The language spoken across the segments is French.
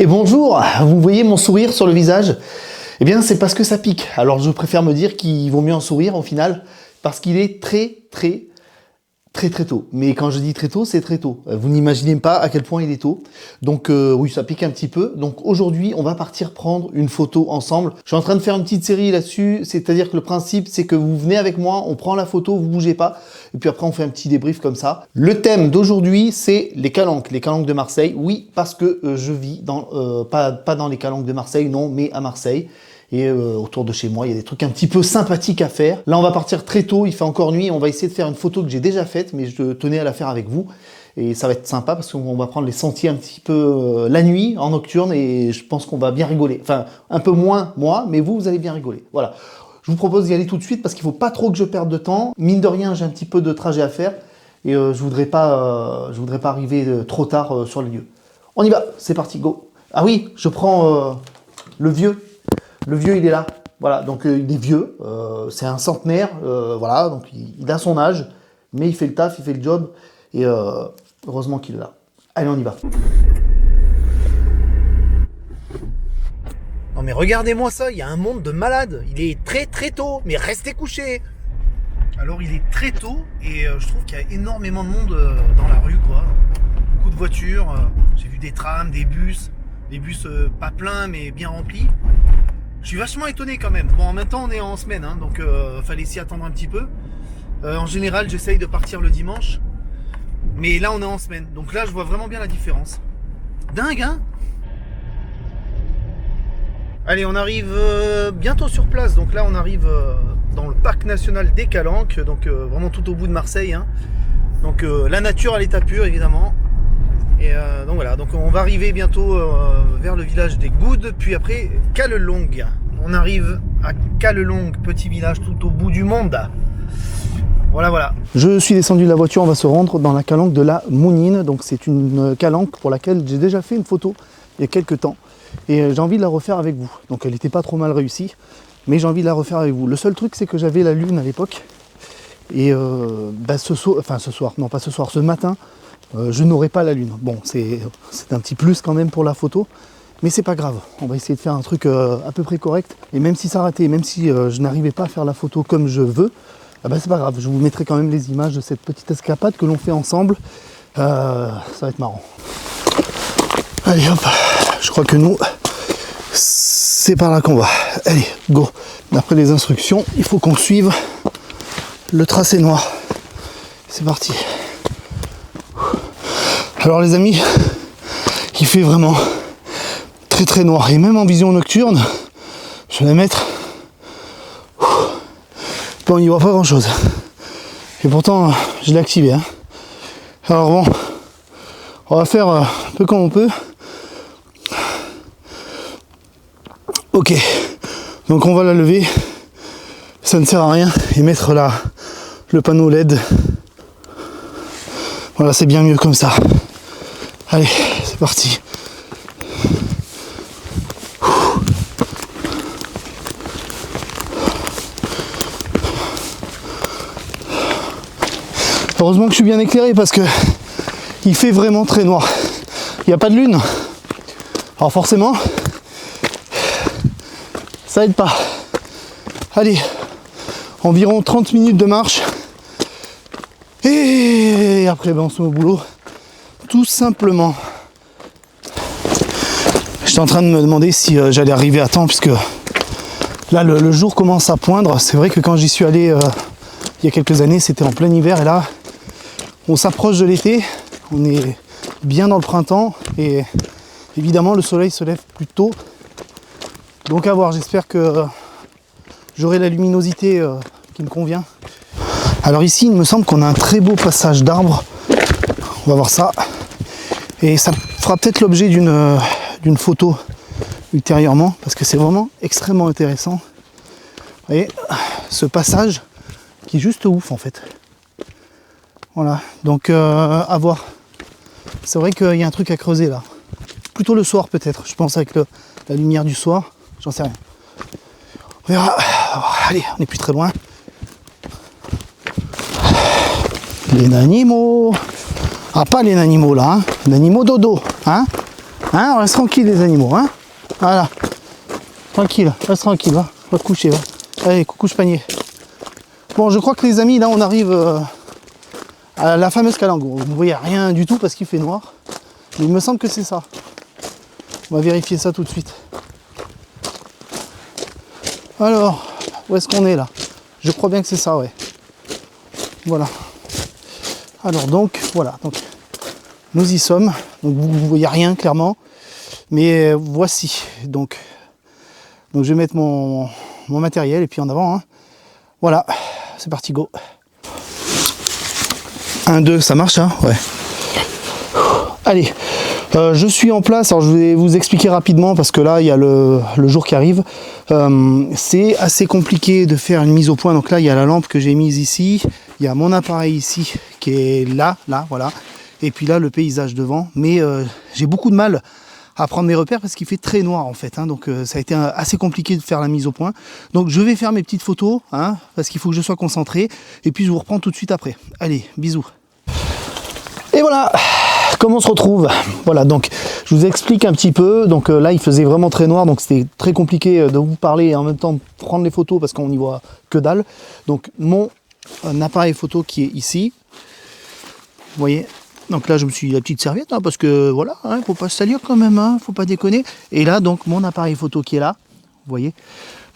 Et bonjour, vous voyez mon sourire sur le visage? Eh bien c'est parce que ça pique. Alors je préfère me dire qu'il vaut mieux en sourire au final, parce qu'il est très tôt. Mais quand je dis très tôt, c'est très tôt. Vous n'imaginez pas à quel point il est tôt. Donc oui, ça pique un petit peu. Donc aujourd'hui, on va partir prendre une photo ensemble. Je suis en train de faire une petite série là-dessus. C'est-à-dire que le principe, c'est que vous venez avec moi, on prend la photo, vous bougez pas. Et puis après, on fait un petit débrief comme ça. Le thème d'aujourd'hui, c'est les calanques de Marseille. Oui, parce que je vis dans, pas dans les calanques de Marseille, non, mais à Marseille. Et autour de chez moi, il y a des trucs un petit peu sympathiques à faire. Là, on va partir très tôt, il fait encore nuit. On va essayer de faire une photo que j'ai déjà faite, mais je tenais à la faire avec vous. Et ça va être sympa parce qu'on va prendre les sentiers un petit peu la nuit, en nocturne, et je pense qu'on va bien rigoler. Enfin, un peu moins moi, mais vous allez bien rigoler. Voilà. Je vous propose d'y aller tout de suite parce qu'il ne faut pas trop que je perde de temps. Mine de rien, j'ai un petit peu de trajet à faire et je voudrais pas arriver trop tard sur les lieux. On y va, c'est parti, go. Ah oui, je prends le vieux. Le vieux, il est là. Voilà, donc il est vieux, c'est un centenaire, voilà, donc il a son âge, mais il fait le taf, il fait le job, et heureusement qu'il est là. Allez, on y va. Non mais regardez-moi ça, il y a un monde de malades. Il est très tôt, mais restez couchés. Alors il est très tôt, et je trouve qu'il y a énormément de monde dans la rue, quoi. Beaucoup de voitures, j'ai vu des trams, des bus pas pleins, mais bien remplis. Je suis vachement étonné quand même. Bon, en même temps, on est en semaine, hein, donc fallait s'y attendre un petit peu. En général, j'essaye de partir le dimanche. Mais là, on est en semaine. Donc là, je vois vraiment bien la différence. Dingue, hein? Allez, on arrive bientôt sur place. Donc là, on arrive dans le parc national des Calanques. Donc vraiment tout au bout de Marseille, hein. Donc la nature à l'état pur, évidemment. Et donc voilà, donc on va arriver bientôt vers le village des Goudes, puis après Callelongue. On arrive à Callelongue, petit village tout au bout du monde. Voilà. Je suis descendu de la voiture, on va se rendre dans la calanque de la Mounine. Donc c'est une calanque pour laquelle j'ai déjà fait une photo il y a quelques temps. Et j'ai envie de la refaire avec vous. Donc elle n'était pas trop mal réussie, mais j'ai envie de la refaire avec vous. Le seul truc, c'est que j'avais la lune à l'époque. Et ce matin, je n'aurai pas la lune. Bon, c'est un petit plus quand même pour la photo, mais c'est pas grave. On va essayer de faire un truc à peu près correct. Et même si ça ratait, même si je n'arrivais pas à faire la photo comme je veux, c'est pas grave. Je vous mettrai quand même les images de cette petite escapade que l'on fait ensemble. Ça va être marrant. Allez hop, je crois que nous, c'est par là qu'on va. Allez, go. D'après les instructions, il faut qu'on suive le tracé noir. C'est parti. Alors les amis, il fait vraiment très noir, et même en vision nocturne, je vais la mettre, bon, on n'y voit pas grand chose, et pourtant je l'ai activé, hein. Alors bon, on va faire un peu comme on peut. Ok, donc on va la lever, ça ne sert à rien, et mettre le panneau LED, voilà, c'est bien mieux comme ça. Allez, c'est parti. Heureusement que je suis bien éclairé parce que il fait vraiment très noir. Il n'y a pas de lune. Alors forcément, ça aide pas. Allez, environ 30 minutes de marche. Et après, on se met au boulot. Tout simplement. J'étais en train de me demander si j'allais arriver à temps, puisque là le jour commence à poindre. C'est vrai que quand j'y suis allé il y a quelques années, c'était en plein hiver, et là on s'approche de l'été, on est bien dans le printemps, et évidemment le soleil se lève plus tôt. Donc à voir, j'espère que j'aurai la luminosité qui me convient. Alors ici, il me semble qu'on a un très beau passage d'arbres. On va voir ça. Et ça fera peut-être l'objet d'une photo ultérieurement, parce que c'est vraiment extrêmement intéressant. Vous voyez, ce passage qui est juste ouf en fait. Voilà, donc à voir. C'est vrai qu'il y a un truc à creuser là. Plutôt le soir peut-être, je pense, avec la lumière du soir, j'en sais rien. On verra. Allez, on n'est plus très loin. Les animaux. Ah, pas les animaux là, hein. Les animaux dodo, hein. Hein, on reste tranquille les animaux, hein. Voilà. Tranquille, reste tranquille, va te coucher, va. Allez, coucou panier. Bon, je crois que les amis, là on arrive à la fameuse Calango. Vous ne voyez rien du tout parce qu'il fait noir. Mais il me semble que c'est ça. On va vérifier ça tout de suite. Alors, où est-ce qu'on est là? Je crois bien que c'est ça, ouais. Voilà. Alors donc, voilà. Donc, nous y sommes. Donc vous ne voyez rien clairement. Mais voici. Donc je vais mettre mon matériel et puis en avant. Hein. Voilà. C'est parti, go. 1, 2, ça marche, hein? Ouais. Allez. Je suis en place, alors je vais vous expliquer rapidement parce que là il y a le jour qui arrive. C'est assez compliqué de faire une mise au point. Donc là il y a la lampe que j'ai mise ici, il y a mon appareil ici qui est là, voilà. Et puis là le paysage devant. Mais j'ai beaucoup de mal à prendre mes repères parce qu'il fait très noir en fait. Hein, donc ça a été assez compliqué de faire la mise au point. Donc je vais faire mes petites photos hein, parce qu'il faut que je sois concentré. Et puis je vous reprends tout de suite après. Allez, bisous. Et voilà. Comment on se retrouve? Voilà, donc je vous explique un petit peu. Donc là, il faisait vraiment très noir, donc c'était très compliqué de vous parler et en même temps de prendre les photos parce qu'on n'y voit que dalle. Donc mon appareil photo qui est ici, vous voyez. Donc là, je me suis la petite serviette hein, parce que voilà, il ne faut pas se salir quand même, hein, faut pas déconner. Et là, donc mon appareil photo qui est là, vous voyez.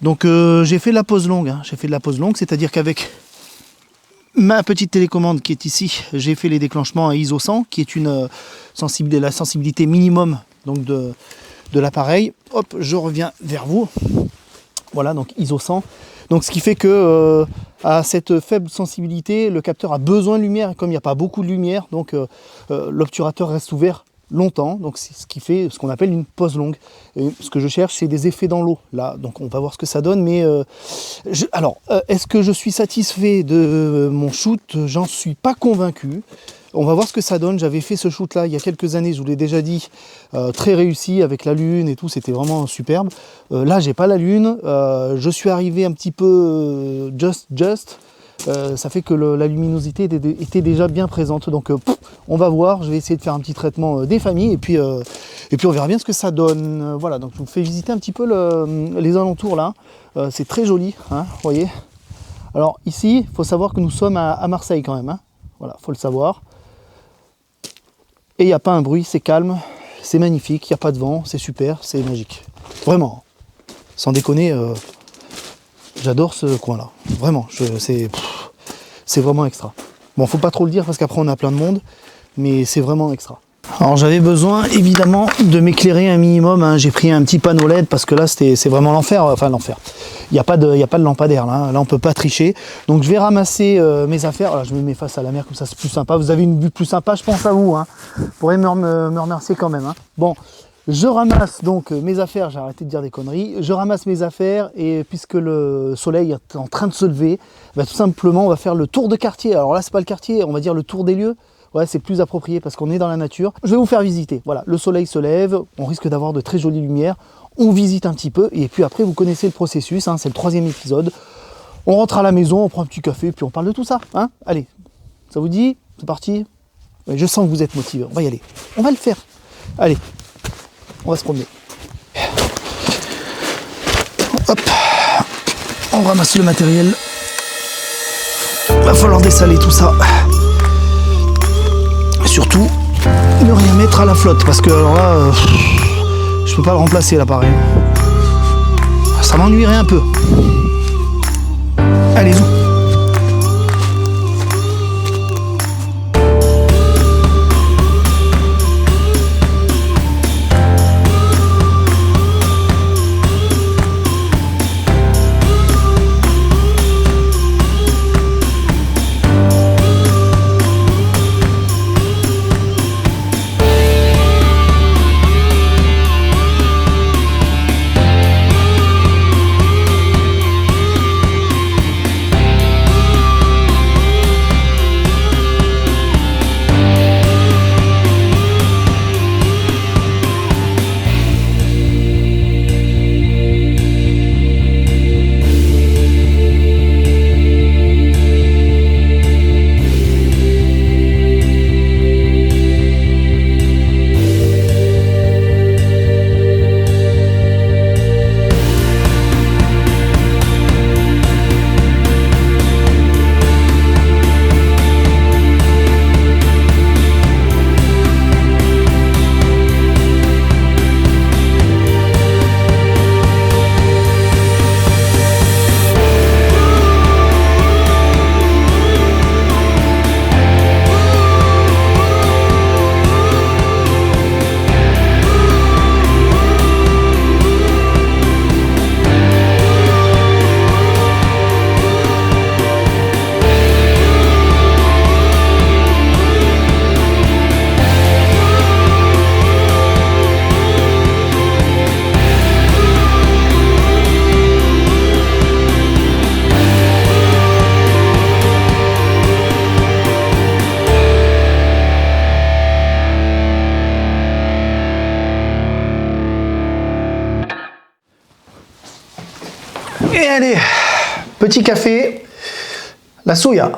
Donc j'ai fait de la pose longue. Hein, j'ai fait de la pose longue, c'est-à-dire qu'avec ma petite télécommande qui est ici, j'ai fait les déclenchements à ISO 100, qui est la sensibilité minimum donc de l'appareil. Hop, je reviens vers vous. Voilà, donc ISO 100. Donc ce qui fait que à cette faible sensibilité, le capteur a besoin de lumière. Et comme il n'y a pas beaucoup de lumière, donc l'obturateur reste ouvert longtemps. Donc c'est ce qui fait ce qu'on appelle une pose longue. Et ce que je cherche, c'est des effets dans l'eau. Là, donc on va voir ce que ça donne. Mais est-ce que je suis satisfait de mon shoot? J'en suis pas convaincu. On va voir ce que ça donne. J'avais fait ce shoot là il y a quelques années, je vous l'ai déjà dit, très réussi avec la lune et tout, c'était vraiment superbe. Là j'ai pas la lune, je suis arrivé un petit peu just. Ça fait que la luminosité était déjà bien présente. Donc on va voir, je vais essayer de faire un petit traitement des familles et puis on verra bien ce que ça donne. Voilà, donc je vous fais visiter un petit peu les alentours là. C'est très joli, hein, vous voyez. Alors ici, il faut savoir que nous sommes à Marseille quand même. Hein. Voilà, faut le savoir. Et il n'y a pas un bruit, c'est calme, c'est magnifique, il n'y a pas de vent, c'est super, c'est magique. Vraiment, sans déconner, j'adore ce coin-là. Vraiment, c'est vraiment extra. Bon, faut pas trop le dire parce qu'après on a plein de monde, mais c'est vraiment extra. Alors j'avais besoin évidemment de m'éclairer un minimum, hein. J'ai pris un petit panneau LED parce que là c'est vraiment l'enfer, enfin l'enfer. Il n'y a pas de lampadaire là, hein. Là on peut pas tricher. Donc je vais ramasser mes affaires, voilà, je me mets face à la mer comme ça c'est plus sympa, vous avez une vue plus sympa, je pense à vous, hein. Vous pourrez me remercier quand même. Hein. Bon, je ramasse donc mes affaires, j'ai arrêté de dire des conneries, je ramasse mes affaires et puisque le soleil est en train de se lever, bah, tout simplement on va faire le tour de quartier. Alors là c'est pas le quartier, on va dire le tour des lieux. Ouais, c'est plus approprié parce qu'on est dans la nature. Je vais vous faire visiter. Voilà, le soleil se lève, on risque d'avoir de très jolies lumières. On visite un petit peu et puis après, vous connaissez le processus. Hein, c'est le 3e épisode. On rentre à la maison, on prend un petit café puis on parle de tout ça. Hein. Allez, ça vous dit? C'est parti? Ouais, je sens que vous êtes motivés. On va y aller. On va le faire. Allez, on va se promener. Hop, on ramasse le matériel. Va falloir dessaler tout ça. Surtout, ne rien mettre à la flotte, parce que alors là, je peux pas le remplacer l'appareil. Ça m'ennuierait un peu. Allez, zou. Et allez, petit café, la soya.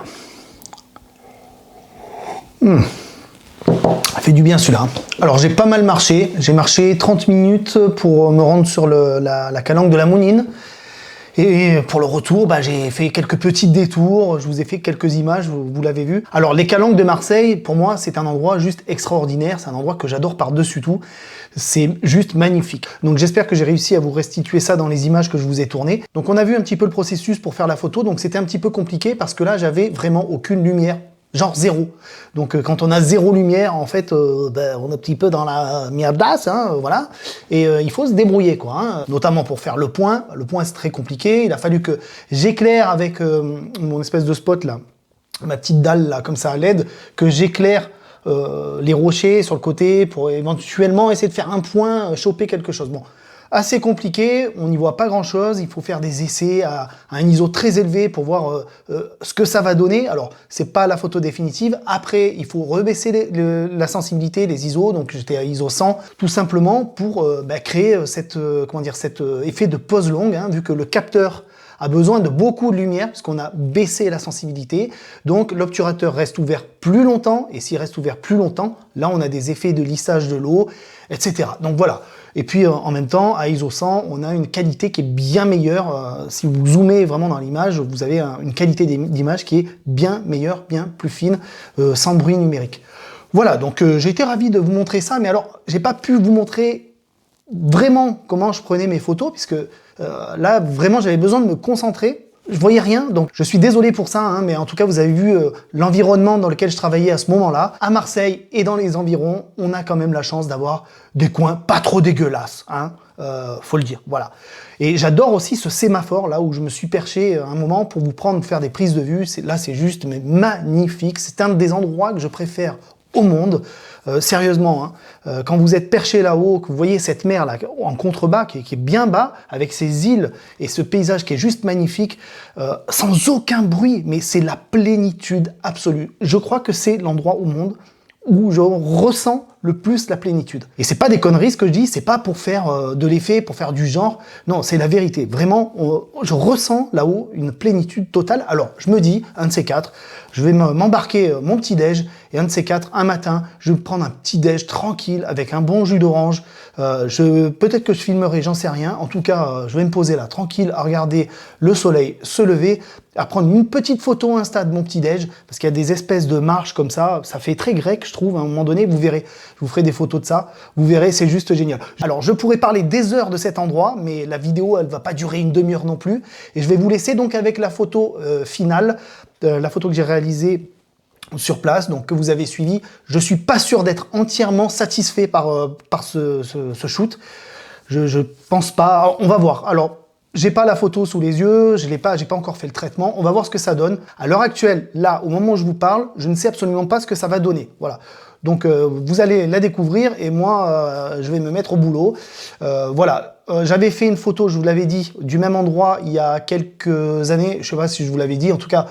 Ça fait du bien celui-là. Alors j'ai pas mal marché, j'ai marché 30 minutes pour me rendre sur la calanque de la Mounine. Et pour le retour, j'ai fait quelques petits détours, je vous ai fait quelques images, vous l'avez vu. Alors les calanques de Marseille, pour moi, c'est un endroit juste extraordinaire, c'est un endroit que j'adore par-dessus tout. C'est juste magnifique. Donc j'espère que j'ai réussi à vous restituer ça dans les images que je vous ai tournées. Donc on a vu un petit peu le processus pour faire la photo, donc c'était un petit peu compliqué parce que là, j'avais vraiment aucune lumière. Genre zéro. Donc quand on a zéro lumière, en fait, on est un petit peu dans la mierdasse, voilà. Et il faut se débrouiller, quoi. Notamment pour faire le point. Le point, c'est très compliqué. Il a fallu que j'éclaire avec mon espèce de spot, là, ma petite dalle, là, comme ça, à LED, que j'éclaire les rochers sur le côté pour éventuellement essayer de faire un point, choper quelque chose. Bon. Assez compliqué, on n'y voit pas grand chose, il faut faire des essais à un ISO très élevé pour voir ce que ça va donner. Alors, c'est pas la photo définitive, après il faut rebaisser la sensibilité, les ISO, donc j'étais à ISO 100, tout simplement pour créer cet effet de pause longue, vu que le capteur a besoin de beaucoup de lumière, puisqu'on a baissé la sensibilité, donc l'obturateur reste ouvert plus longtemps, et s'il reste ouvert plus longtemps, là on a des effets de lissage de l'eau, etc. Donc voilà. Et puis en même temps, à ISO 100, on a une qualité qui est bien meilleure. Si vous zoomez vraiment dans l'image, vous avez une qualité d'image qui est bien meilleure, bien plus fine, sans bruit numérique. Voilà, donc j'ai été ravi de vous montrer ça, mais alors j'ai pas pu vous montrer vraiment comment je prenais mes photos, puisque là, vraiment, j'avais besoin de me concentrer. Je voyais rien, donc je suis désolé pour ça, mais en tout cas, vous avez vu l'environnement dans lequel je travaillais à ce moment-là. À Marseille et dans les environs, on a quand même la chance d'avoir des coins pas trop dégueulasses, faut le dire, voilà. Et j'adore aussi ce sémaphore, là où je me suis perché un moment pour vous faire des prises de vue. Là, c'est juste mais magnifique. C'est un des endroits que je préfère au monde. Sérieusement, quand vous êtes perché là-haut, que vous voyez cette mer là en contrebas qui est bien bas, avec ces îles et ce paysage qui est juste magnifique, sans aucun bruit, mais c'est la plénitude absolue. Je crois que c'est l'endroit au monde où je ressens le plus la plénitude. Et c'est pas des conneries ce que je dis, c'est pas pour faire de l'effet, pour faire du genre, non, c'est la vérité. Vraiment, je ressens là-haut une plénitude totale. Alors, je me dis, un de ces quatre, je vais m'embarquer mon petit-déj, et un de ces quatre, un matin, je vais prendre un petit-déj tranquille, avec un bon jus d'orange. Peut-être que je filmerai, j'en sais rien. En tout cas, je vais me poser là, tranquille, à regarder le soleil se lever, à prendre une petite photo Insta de mon petit-déj, parce qu'il y a des espèces de marches comme ça fait très grec, je trouve, à un moment donné, vous verrez, je vous ferai des photos de ça, vous verrez, c'est juste génial. Alors, je pourrais parler des heures de cet endroit, mais la vidéo, elle va pas durer une demi-heure non plus, et je vais vous laisser donc avec la photo finale, la photo que j'ai réalisée sur place, donc que vous avez suivi. Je suis pas sûr d'être entièrement satisfait par ce shoot. Je pense pas. On va voir. Alors, j'ai pas la photo sous les yeux, j'ai pas encore fait le traitement. On va voir ce que ça donne. À l'heure actuelle, là, au moment où je vous parle, je ne sais absolument pas ce que ça va donner. Voilà. Donc, vous allez la découvrir et moi, je vais me mettre au boulot. Voilà. J'avais fait une photo, je vous l'avais dit, du même endroit il y a quelques années. Je sais pas si je vous l'avais dit. En tout cas,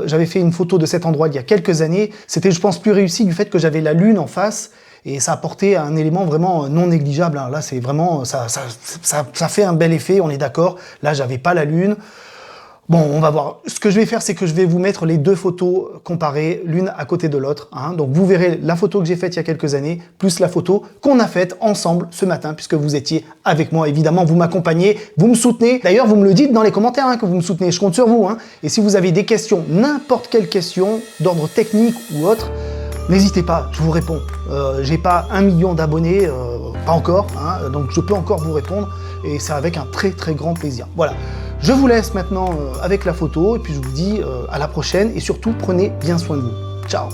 j'avais fait une photo de cet endroit il y a quelques années. C'était, je pense, plus réussi du fait que j'avais la lune en face. Et ça apportait un élément vraiment non négligeable. Là, c'est vraiment, ça fait un bel effet, on est d'accord. Là, j'avais pas la lune. Bon, on va voir. Ce que je vais faire, c'est que je vais vous mettre les deux photos comparées, l'une à côté de l'autre. Donc, vous verrez la photo que j'ai faite il y a quelques années, plus la photo qu'on a faite ensemble ce matin, puisque vous étiez avec moi. Évidemment, vous m'accompagnez, vous me soutenez. D'ailleurs, vous me le dites dans les commentaires que vous me soutenez. Je compte sur vous. Et si vous avez des questions, n'importe quelle question, d'ordre technique ou autre, n'hésitez pas, je vous réponds. J'ai pas 1 million d'abonnés, pas encore, donc je peux encore vous répondre et c'est avec un très très grand plaisir. Voilà, je vous laisse maintenant avec la photo et puis je vous dis à la prochaine et surtout prenez bien soin de vous. Ciao.